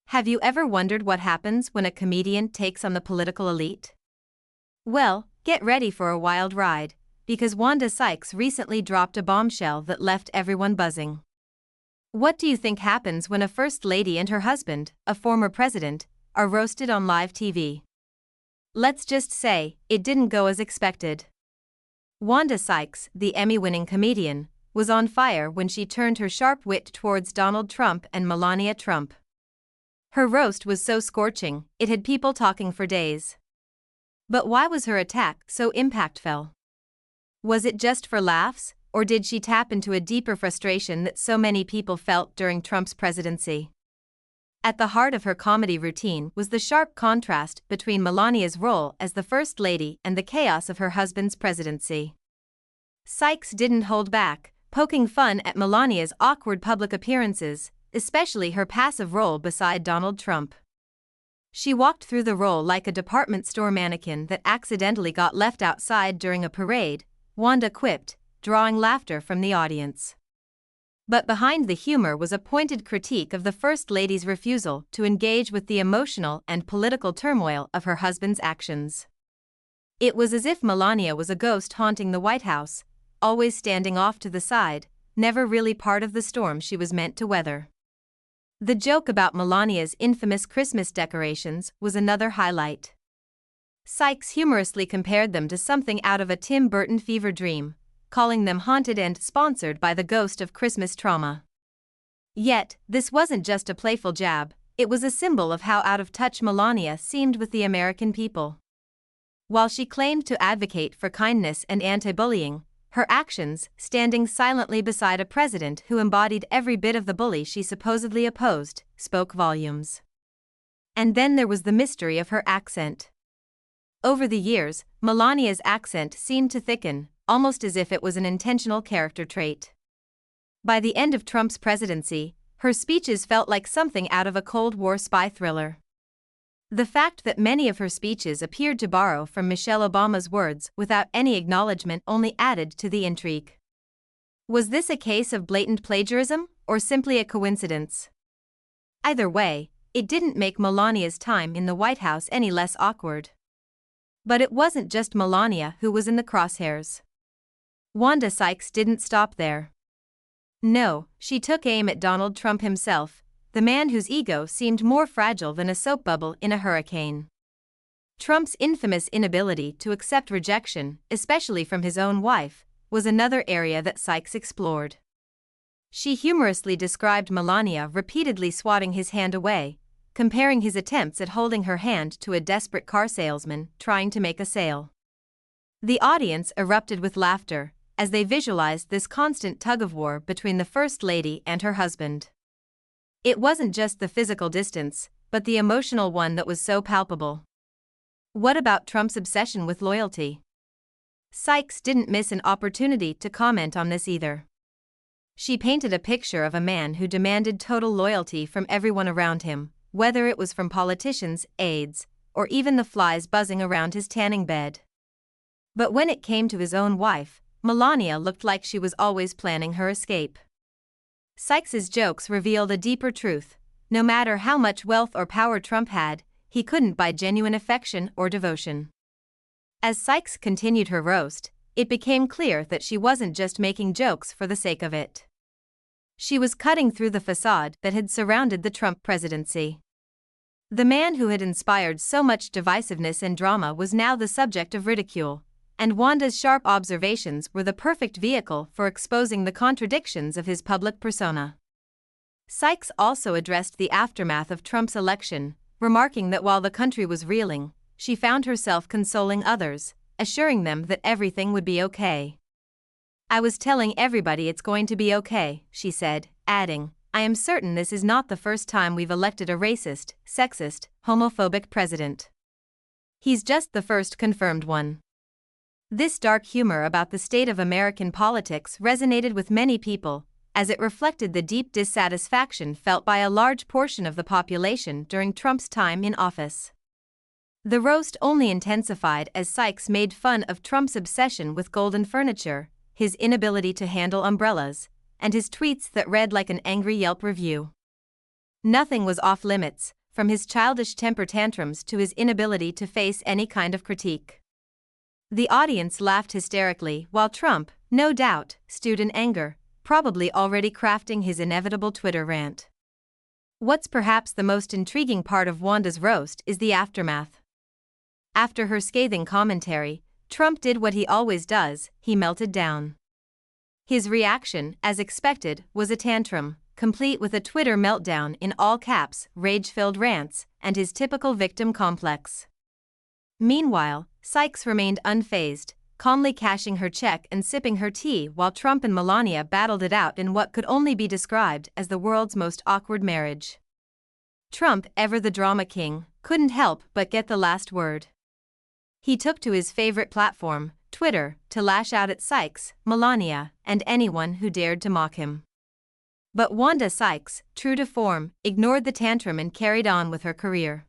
Have you ever wondered what happens when a comedian takes on the political elite? Well, get ready for a wild ride, because Wanda Sykes recently dropped a bombshell that left everyone buzzing. What do you think happens when a first lady and her husband, a former president, are roasted on live TV? Let's just say, it didn't go as expected. Wanda Sykes, the Emmy-winning comedian, was on fire when she turned her sharp wit towards Donald Trump and Melania Trump. Her roast was so scorching, it had people talking for days. But why was her attack so impactful? Was it just for laughs, or did she tap into a deeper frustration that so many people felt during Trump's presidency? At the heart of her comedy routine was the sharp contrast between Melania's role as the First Lady and the chaos of her husband's presidency. Sykes didn't hold back, poking fun at Melania's awkward public appearances, especially her passive role beside Donald Trump. She walked through the role like a department store mannequin that accidentally got left outside during a parade, Wanda quipped, drawing laughter from the audience. But behind the humor was a pointed critique of the First Lady's refusal to engage with the emotional and political turmoil of her husband's actions. It was as if Melania was a ghost haunting the White House, always standing off to the side, never really part of the storm she was meant to weather. The joke about Melania's infamous Christmas decorations was another highlight. Sykes humorously compared them to something out of a Tim Burton fever dream, calling them haunted and sponsored by the ghost of Christmas trauma. Yet, this wasn't just a playful jab, it was a symbol of how out of touch Melania seemed with the American people. While she claimed to advocate for kindness and anti-bullying, her actions, standing silently beside a president who embodied every bit of the bully she supposedly opposed, spoke volumes. And then there was the mystery of her accent. Over the years, Melania's accent seemed to thicken, almost as if it was an intentional character trait. By the end of Trump's presidency, her speeches felt like something out of a Cold War spy thriller. The fact that many of her speeches appeared to borrow from Michelle Obama's words without any acknowledgement only added to the intrigue. Was this a case of blatant plagiarism, or simply a coincidence? Either way, it didn't make Melania's time in the White House any less awkward. But it wasn't just Melania who was in the crosshairs. Wanda Sykes didn't stop there. No, she took aim at Donald Trump himself, the man whose ego seemed more fragile than a soap bubble in a hurricane. Trump's infamous inability to accept rejection, especially from his own wife, was another area that Sykes explored. She humorously described Melania repeatedly swatting his hand away, comparing his attempts at holding her hand to a desperate car salesman trying to make a sale. The audience erupted with laughter as they visualized this constant tug-of-war between the First Lady and her husband. It wasn't just the physical distance, but the emotional one that was so palpable. What about Trump's obsession with loyalty? Sykes didn't miss an opportunity to comment on this either. She painted a picture of a man who demanded total loyalty from everyone around him, whether it was from politicians, aides, or even the flies buzzing around his tanning bed. But when it came to his own wife, Melania looked like she was always planning her escape. Sykes's jokes revealed a deeper truth: no matter how much wealth or power Trump had, he couldn't buy genuine affection or devotion. As Sykes continued her roast, it became clear that she wasn't just making jokes for the sake of it. She was cutting through the facade that had surrounded the Trump presidency. The man who had inspired so much divisiveness and drama was now the subject of ridicule, and Wanda's sharp observations were the perfect vehicle for exposing the contradictions of his public persona. Sykes also addressed the aftermath of Trump's election, remarking that while the country was reeling, she found herself consoling others, assuring them that everything would be okay. "I was telling everybody it's going to be okay," she said, adding, "I am certain this is not the first time we've elected a racist, sexist, homophobic president. He's just the first confirmed one." This dark humor about the state of American politics resonated with many people, as it reflected the deep dissatisfaction felt by a large portion of the population during Trump's time in office. The roast only intensified as Sykes made fun of Trump's obsession with golden furniture, his inability to handle umbrellas, and his tweets that read like an angry Yelp review. Nothing was off limits, from his childish temper tantrums to his inability to face any kind of critique. The audience laughed hysterically while Trump, no doubt, stewed in anger, probably already crafting his inevitable Twitter rant. What's perhaps the most intriguing part of Wanda's roast is the aftermath. After her scathing commentary, Trump did what he always does, he melted down. His reaction, as expected, was a tantrum, complete with a Twitter meltdown in all caps, rage-filled rants, and his typical victim complex. Meanwhile, Sykes remained unfazed, calmly cashing her check and sipping her tea while Trump and Melania battled it out in what could only be described as the world's most awkward marriage. Trump, ever the drama king, couldn't help but get the last word. He took to his favorite platform, Twitter, to lash out at Sykes, Melania, and anyone who dared to mock him. But Wanda Sykes, true to form, ignored the tantrum and carried on with her career.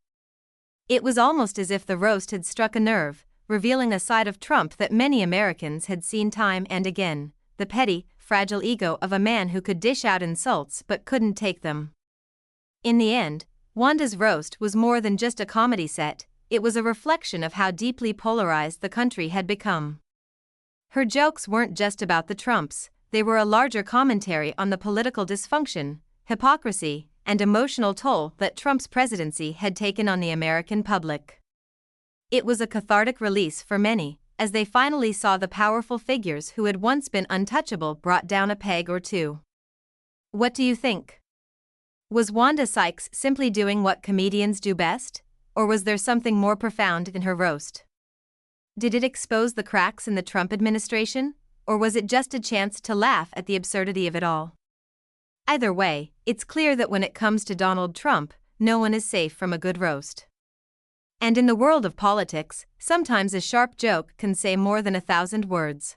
It was almost as if the roast had struck a nerve, revealing a side of Trump that many Americans had seen time and again, the petty, fragile ego of a man who could dish out insults but couldn't take them. In the end, Wanda's roast was more than just a comedy set, it was a reflection of how deeply polarized the country had become. Her jokes weren't just about the Trumps, they were a larger commentary on the political dysfunction, hypocrisy, and emotional toll that Trump's presidency had taken on the American public. It was a cathartic release for many, as they finally saw the powerful figures who had once been untouchable brought down a peg or two. What do you think? Was Wanda Sykes simply doing what comedians do best, or was there something more profound in her roast? Did it expose the cracks in the Trump administration, or was it just a chance to laugh at the absurdity of it all? Either way, it's clear that when it comes to Donald Trump, no one is safe from a good roast. And in the world of politics, sometimes a sharp joke can say more than 1,000 words.